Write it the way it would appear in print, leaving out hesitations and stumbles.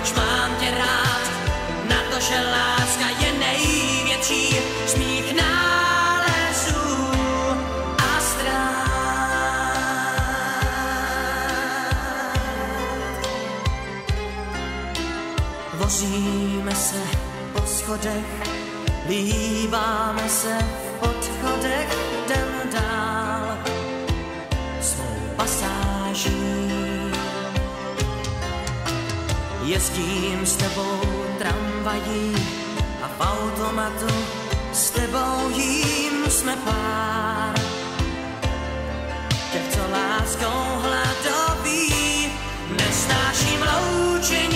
ač mám tě rád, na to, že láska je největší z mých nálezů a ztrát. Vozíme se po schodech, líbáme se v podchodech, jdem dál svou pasáží. Jezdím s tebou tramvají a v automatu s tebou jím jsme pár. Těch, co láskou hladoví, nesnáším loučení